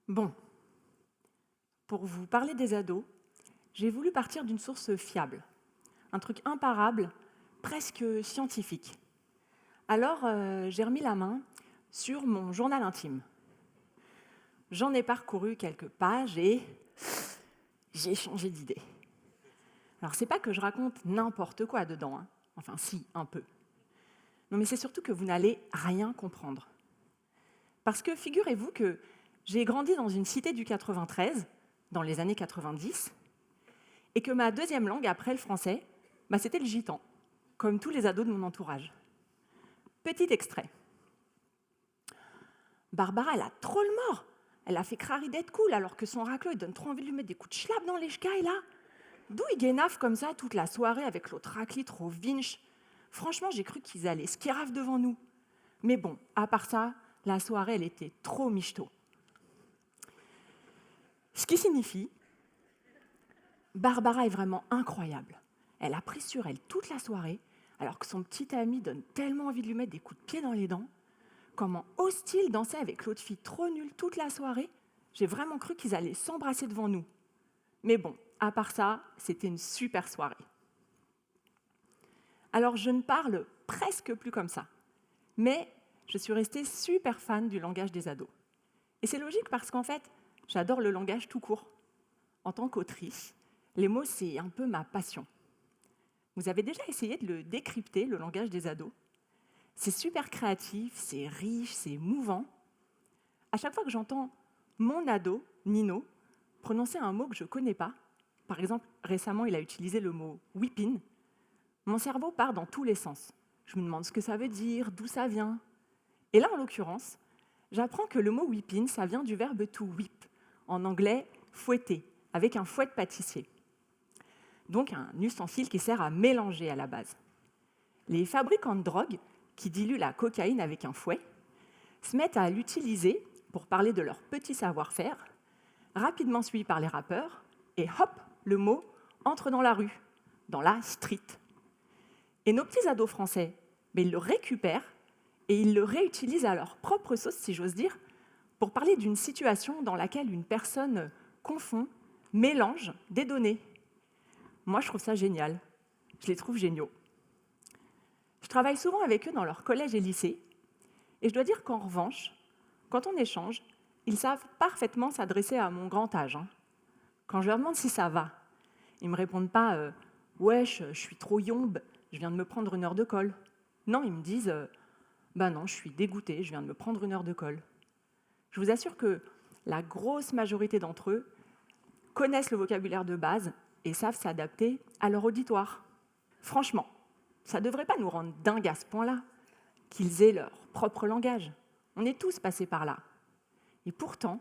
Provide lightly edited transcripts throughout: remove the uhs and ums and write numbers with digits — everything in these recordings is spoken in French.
Bon, pour vous parler des ados, j'ai voulu partir d'une source fiable, un truc imparable, presque scientifique. Alors, j'ai remis la main sur mon journal intime. J'en ai parcouru quelques pages et j'ai changé d'idée. Alors, c'est pas que je raconte n'importe quoi dedans, hein. Enfin si, un peu. Non, mais c'est surtout que vous n'allez rien comprendre. Parce que figurez-vous que j'ai grandi dans une cité du 93, dans les années 90, et que ma deuxième langue après le français, c'était le gitan, comme tous les ados de mon entourage. Petit extrait. Barbara, elle a trop le mort. Elle a fait crari d'être cool, alors que son raclot, il donne trop envie de lui mettre des coups de schlap dans les ch'cailles, là. D'où ils guénafent comme ça toute la soirée avec l'autre racli trop vinche. Franchement, j'ai cru qu'ils allaient skiraf devant nous. Mais bon, à part ça, la soirée, elle était trop michto. Ce qui signifie, Barbara est vraiment incroyable. Elle a pris sur elle toute la soirée, alors que son petit ami donne tellement envie de lui mettre des coups de pied dans les dents. Comment ose-t-il danser avec l'autre fille trop nulle toute la soirée? J'ai vraiment cru qu'ils allaient s'embrasser devant nous. Mais bon, à part ça, c'était une super soirée. Alors je ne parle presque plus comme ça, mais je suis restée super fan du langage des ados. Et c'est logique parce qu'en fait, j'adore le langage tout court. En tant qu'autrice, les mots, c'est un peu ma passion. Vous avez déjà essayé de le décrypter, le langage des ados? C'est super créatif, c'est riche, c'est mouvant. À chaque fois que j'entends mon ado, Nino, prononcer un mot que je ne connais pas, par exemple, récemment, il a utilisé le mot « whipping », mon cerveau part dans tous les sens. Je me demande ce que ça veut dire, d'où ça vient. Et là, en l'occurrence, j'apprends que le mot « whipping », ça vient du verbe « to whip », en anglais « fouetter », avec un fouet de pâtissier. Donc un ustensile qui sert à mélanger à la base. Les fabricants de drogue, qui diluent la cocaïne avec un fouet, se mettent à l'utiliser pour parler de leur petit savoir-faire, rapidement suivi par les rappeurs, et hop, le mot entre dans la rue, dans la street. Et nos petits ados français, ils le récupèrent et ils le réutilisent à leur propre sauce, si j'ose dire, pour parler d'une situation dans laquelle une personne confond, mélange des données. Moi, je trouve ça génial. Je les trouve géniaux. Je travaille souvent avec eux dans leur collège et lycée, et je dois dire qu'en revanche, quand on échange, ils savent parfaitement s'adresser à mon grand âge. Quand je leur demande si ça va, ils ne me répondent pas « Wesh, je suis trop yombe, je viens de me prendre une heure de colle ». Non, ils me disent « Bah non, je suis dégoûté, je viens de me prendre une heure de colle ». Je vous assure que la grosse majorité d'entre eux connaissent le vocabulaire de base et savent s'adapter à leur auditoire. Franchement, ça ne devrait pas nous rendre dingues à ce point-là, qu'ils aient leur propre langage. On est tous passés par là. Et pourtant,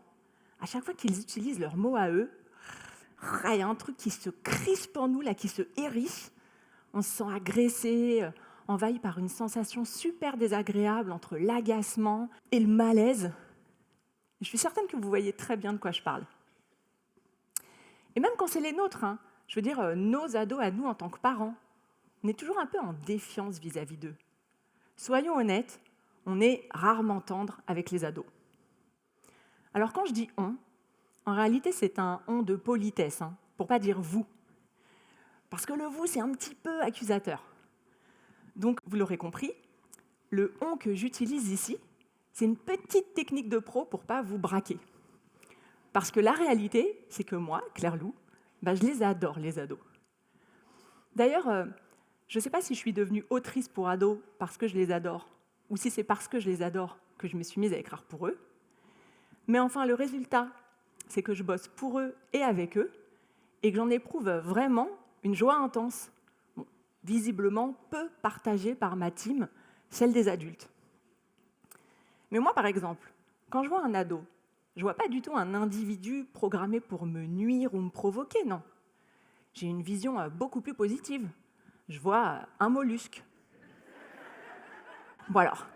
à chaque fois qu'ils utilisent leurs mots à eux, il y a un truc qui se crispe en nous, là, qui se hérisse. On se sent agressé, envahi par une sensation super désagréable entre l'agacement et le malaise. Je suis certaine que vous voyez très bien de quoi je parle. Et même quand c'est les nôtres, je veux dire nos ados à nous en tant que parents, on est toujours un peu en défiance vis-à-vis d'eux. Soyons honnêtes, on est rarement tendre avec les ados. Alors quand je dis « on », en réalité c'est un « on » de politesse, pour pas dire « vous ». Parce que le « vous », c'est un petit peu accusateur. Donc, vous l'aurez compris, le « on » que j'utilise ici, c'est une petite technique de pro pour pas vous braquer. Parce que la réalité, c'est que moi, Claire Lou, je les adore, les ados. D'ailleurs, je ne sais pas si je suis devenue autrice pour ados parce que je les adore, ou si c'est parce que je les adore que je me suis mise à écrire pour eux. Mais enfin, le résultat, c'est que je bosse pour eux et avec eux, et que j'en éprouve vraiment une joie intense, visiblement peu partagée par ma team, celle des adultes. Mais moi, par exemple, quand je vois un ado, je ne vois pas du tout un individu programmé pour me nuire ou me provoquer, non. J'ai une vision beaucoup plus positive. Je vois un mollusque. Bon alors,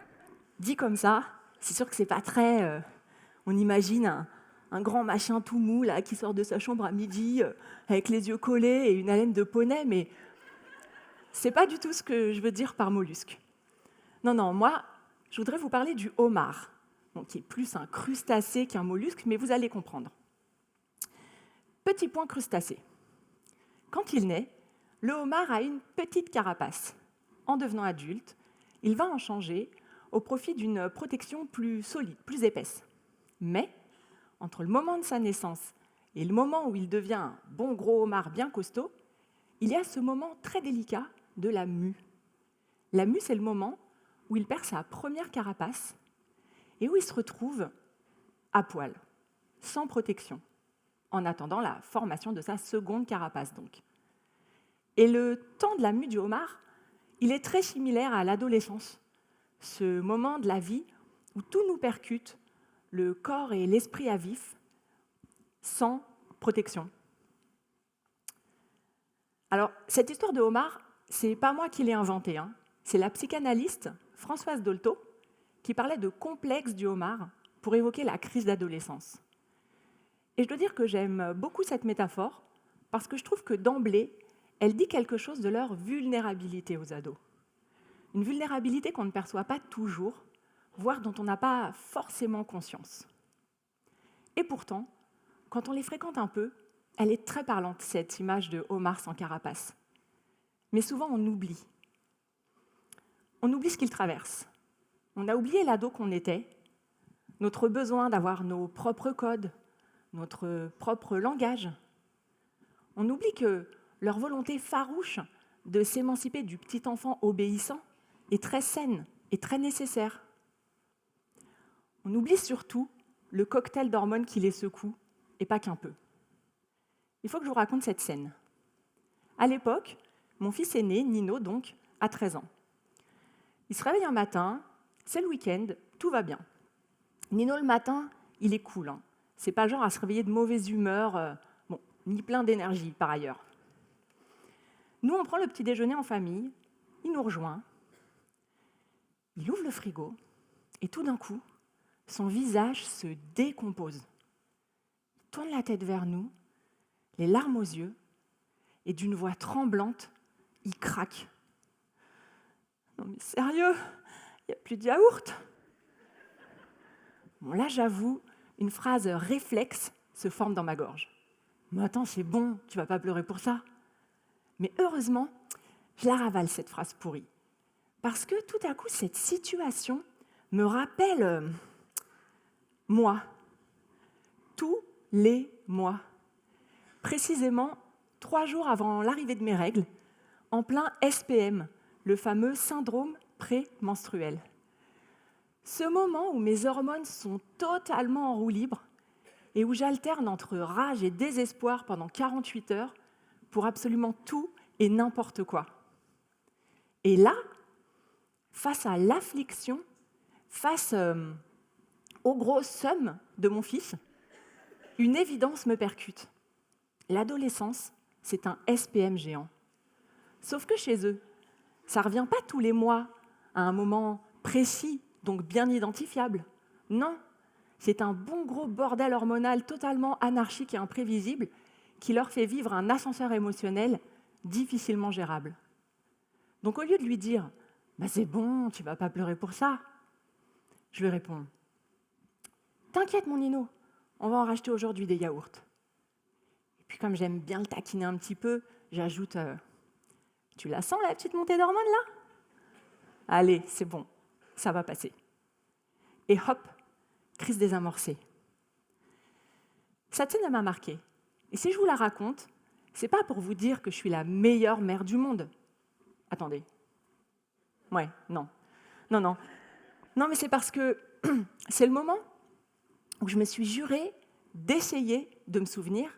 dit comme ça, c'est sûr que c'est pas très... on imagine un grand machin tout mou là, qui sort de sa chambre à midi, avec les yeux collés et une haleine de poney, mais c'est pas du tout ce que je veux dire par mollusque. Non, moi, je voudrais vous parler du homard, donc qui est plus un crustacé qu'un mollusque, mais vous allez comprendre. Petit point crustacé. Quand il naît, le homard a une petite carapace. En devenant adulte, il va en changer au profit d'une protection plus solide, plus épaisse. Mais, entre le moment de sa naissance et le moment où il devient un bon gros homard bien costaud, il y a ce moment très délicat de la mue. La mue, c'est le moment où il perd sa première carapace et où il se retrouve à poil, sans protection, en attendant la formation de sa seconde carapace donc. Et le temps de la mue du homard, il est très similaire à l'adolescence, ce moment de la vie où tout nous percute, le corps et l'esprit à vif, sans protection. Alors, cette histoire de homard, c'est pas moi qui l'ai inventée, hein. C'est la psychanalyste Françoise Dolto qui parlait de complexe du homard pour évoquer la crise d'adolescence. Et je dois dire que j'aime beaucoup cette métaphore parce que je trouve que d'emblée, elle dit quelque chose de leur vulnérabilité aux ados. Une vulnérabilité qu'on ne perçoit pas toujours, voire dont on n'a pas forcément conscience. Et pourtant, quand on les fréquente un peu, elle est très parlante, cette image de homard sans carapace. Mais souvent, on oublie. On oublie ce qu'ils traversent. On a oublié l'ado qu'on était, notre besoin d'avoir nos propres codes, notre propre langage. On oublie que leur volonté farouche de s'émanciper du petit enfant obéissant est très saine et très nécessaire. On oublie surtout le cocktail d'hormones qui les secoue, et pas qu'un peu. Il faut que je vous raconte cette scène. À l'époque, mon fils aîné, Nino, donc, a 13 ans. Il se réveille un matin, c'est le week-end, tout va bien. Nino, le matin, il est cool, hein. C'est pas le genre à se réveiller de mauvaise humeur, ni plein d'énergie par ailleurs. Nous, on prend le petit déjeuner en famille, il nous rejoint, il ouvre le frigo, et tout d'un coup, son visage se décompose. Il tourne la tête vers nous, les larmes aux yeux, et d'une voix tremblante, il craque. Non mais sérieux, il n'y a plus de yaourt. Bon là, j'avoue, une phrase réflexe se forme dans ma gorge. Mais attends, c'est bon, tu vas pas pleurer pour ça. Mais heureusement, je la ravale, cette phrase pourrie. Parce que tout à coup, cette situation me rappelle moi. Tous les mois. Précisément 3 jours avant l'arrivée de mes règles, en plein SPM, le fameux syndrome prémenstruel. Ce moment où mes hormones sont totalement en roue libre et où j'alterne entre rage et désespoir pendant 48 heures pour absolument tout et n'importe quoi. Et là, face à l'affliction, face aux grosses sommes de mon fils, une évidence me percute. L'adolescence, c'est un SPM géant. Sauf que chez eux, ça ne revient pas tous les mois à un moment précis, donc bien identifiable. Non, c'est un bon gros bordel hormonal totalement anarchique et imprévisible qui leur fait vivre un ascenseur émotionnel difficilement gérable. Donc au lieu de lui dire « c'est bon, tu ne vas pas pleurer pour ça », je lui réponds « T'inquiète mon Nino, on va en racheter aujourd'hui des yaourts. » Et puis comme j'aime bien le taquiner un petit peu, j'ajoute « Tu la sens la petite montée d'hormones là ? Allez, c'est bon, ça va passer. » Et hop, crise désamorcée. Cette scène m'a marquée. Et si je vous la raconte, c'est pas pour vous dire que je suis la meilleure mère du monde. Attendez. Ouais, non. Non, mais c'est parce que c'est le moment où je me suis jurée d'essayer de me souvenir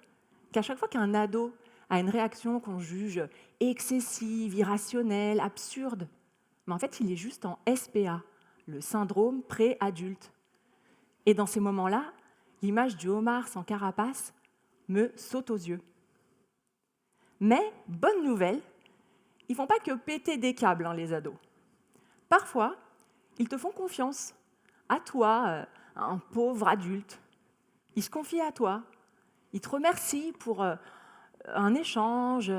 qu'à chaque fois qu'un ado a une réaction qu'on juge excessive, irrationnelle, absurde, mais en fait, il est juste en SPA, le syndrome pré-adulte. Et dans ces moments-là, l'image du homard sans carapace me saute aux yeux. Mais, bonne nouvelle, ils ne font pas que péter des câbles, les ados. Parfois, ils te font confiance, à toi, un pauvre adulte. Ils se confient à toi, ils te remercient pour un échange,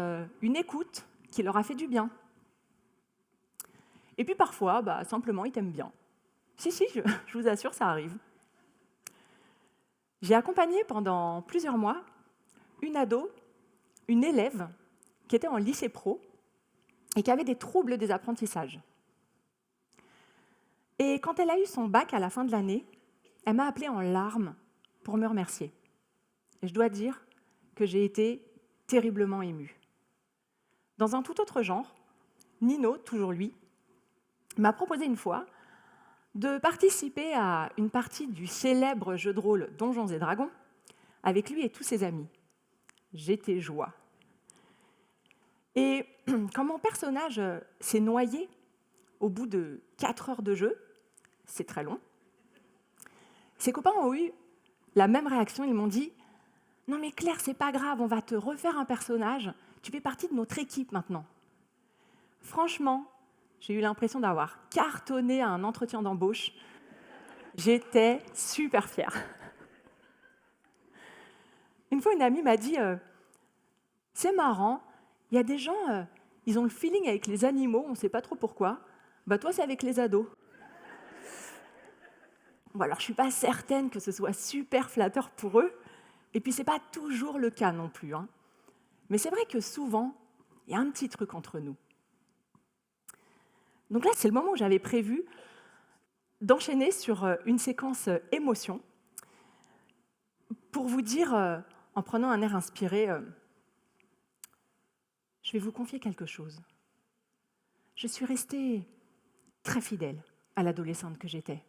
une écoute qui leur a fait du bien. Et puis parfois, simplement, ils t'aiment bien. Si, je vous assure, ça arrive. J'ai accompagné pendant plusieurs mois une ado, une élève qui était en lycée pro et qui avait des troubles des apprentissages. Et quand elle a eu son bac à la fin de l'année, elle m'a appelée en larmes pour me remercier. Et je dois dire que j'ai été terriblement émue. Dans un tout autre genre, Nino, toujours lui, m'a proposé une fois de participer à une partie du célèbre jeu de rôle Donjons et Dragons avec lui et tous ses amis. J'étais joie. Et quand mon personnage s'est noyé au bout de 4 heures de jeu, c'est très long, ses copains ont eu la même réaction. Ils m'ont dit « Non mais Claire, c'est pas grave, on va te refaire un personnage, tu fais partie de notre équipe maintenant. » Franchement, j'ai eu l'impression d'avoir cartonné à un entretien d'embauche. J'étais super fière. Une fois, une amie m'a dit « C'est marrant, il y a des gens, ils ont le feeling avec les animaux, on ne sait pas trop pourquoi. Bah toi, c'est avec les ados. » Bon, alors, je ne suis pas certaine que ce soit super flatteur pour eux, et puis ce n'est pas toujours le cas non plus. Hein. Mais c'est vrai que souvent, il y a un petit truc entre nous. Donc là, c'est le moment où j'avais prévu d'enchaîner sur une séquence émotion pour vous dire, en prenant un air inspiré, je vais vous confier quelque chose. Je suis restée très fidèle à l'adolescente que j'étais.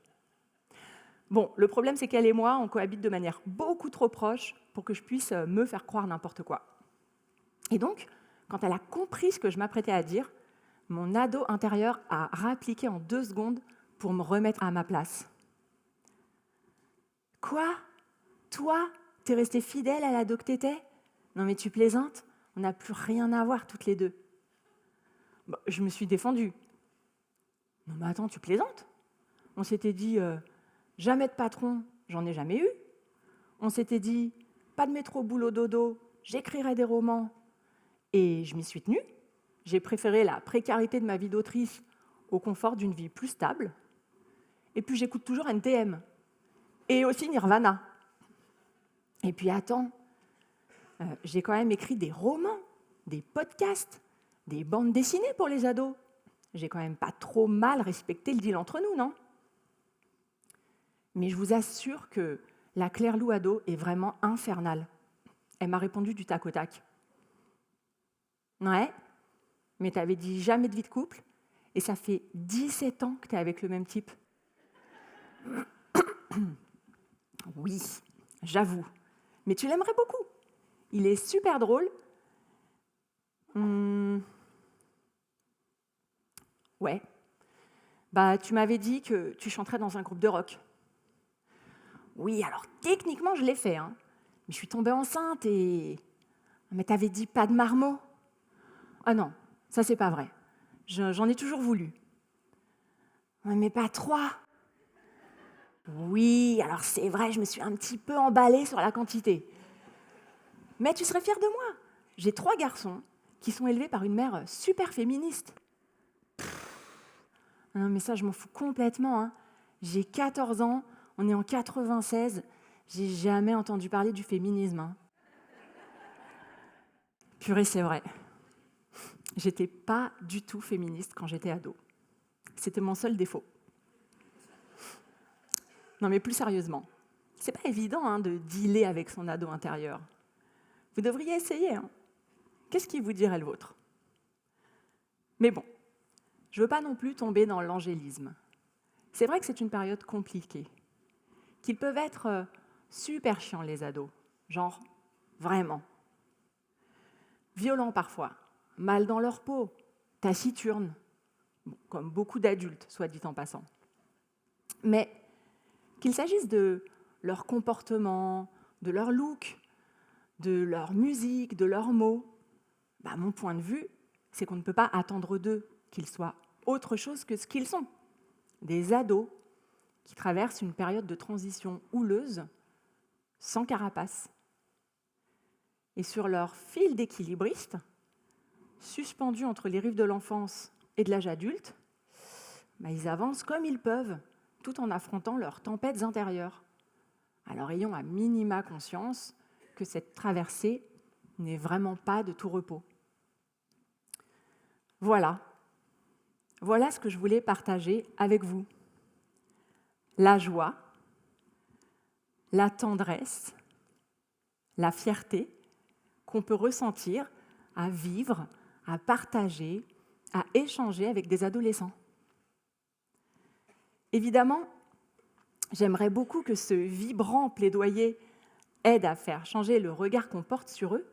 Bon, le problème, c'est qu'elle et moi, on cohabite de manière beaucoup trop proche pour que je puisse me faire croire n'importe quoi. Et donc, quand elle a compris ce que je m'apprêtais à dire, mon ado intérieur a réappliqué en 2 secondes pour me remettre à ma place. « Quoi ? Toi, t'es restée fidèle à l'ado que t'étais ? Non mais tu plaisantes ? On n'a plus rien à voir toutes les deux. » Bon, je me suis défendue. « Non mais attends, tu plaisantes ? On s'était dit jamais de patron, j'en ai jamais eu. On s'était dit pas de métro boulot dodo, j'écrirai des romans. Et je m'y suis tenue. J'ai préféré la précarité de ma vie d'autrice au confort d'une vie plus stable. Et puis j'écoute toujours NTM. Et aussi Nirvana. Et puis attends, j'ai quand même écrit des romans, des podcasts, des bandes dessinées pour les ados. J'ai quand même pas trop mal respecté le deal entre nous, non ? Mais je vous assure que la Claire Lou ado est vraiment infernale. Elle m'a répondu du tac au tac. Ouais, mais t'avais dit jamais de vie de couple, et ça fait 17 ans que t'es avec le même type. Oui, j'avoue, mais tu l'aimerais beaucoup. Il est super drôle. Ouais. Bah, tu m'avais dit que tu chanterais dans un groupe de rock. Oui, alors techniquement, je l'ai fait, hein. Mais je suis tombée enceinte et... Mais t'avais dit pas de marmot. Ah non, ça c'est pas vrai. J'en ai toujours voulu. Ouais, mais pas 3. Oui, alors c'est vrai, je me suis un petit peu emballée sur la quantité. Mais tu serais fière de moi. J'ai 3 garçons qui sont élevés par une mère super féministe. Non, mais ça, je m'en fous complètement. Hein. J'ai 14 ans, on est en 96, j'ai jamais entendu parler du féminisme. Hein. Purée, c'est vrai. J'étais pas du tout féministe quand j'étais ado. C'était mon seul défaut. Non, mais plus sérieusement, c'est pas évident hein, de dealer avec son ado intérieur. Vous devriez essayer. Hein. Qu'est-ce qui vous dirait le vôtre ? Mais bon, je veux pas non plus tomber dans l'angélisme. C'est vrai que c'est une période compliquée, qu'ils peuvent être super chiants les ados, genre vraiment. Violents parfois, mal dans leur peau, taciturnes, bon, comme beaucoup d'adultes, soit dit en passant. Mais qu'il s'agisse de leur comportement, de leur look, de leur musique, de leurs mots, mon point de vue, c'est qu'on ne peut pas attendre d'eux qu'ils soient autre chose que ce qu'ils sont. Des ados qui traversent une période de transition houleuse, sans carapace. Et sur leur fil d'équilibriste, suspendus entre les rives de l'enfance et de l'âge adulte, ils avancent comme ils peuvent, tout en affrontant leurs tempêtes intérieures. Alors ayons à minima conscience que cette traversée n'est vraiment pas de tout repos. Voilà ce que je voulais partager avec vous. La joie, la tendresse, la fierté qu'on peut ressentir à vivre, à partager, à échanger avec des adolescents. Évidemment, j'aimerais beaucoup que ce vibrant plaidoyer aide à faire changer le regard qu'on porte sur eux,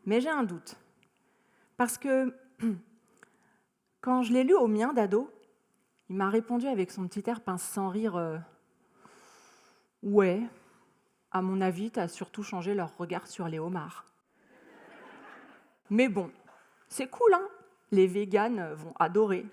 mais j'ai un doute. Parce que quand je l'ai lu au mien d'ado, il m'a répondu avec son petit air pince sans rire « Ouais, à mon avis, t'as surtout changé leur regard sur les homards. » Mais bon, c'est cool, hein ? Les véganes vont adorer.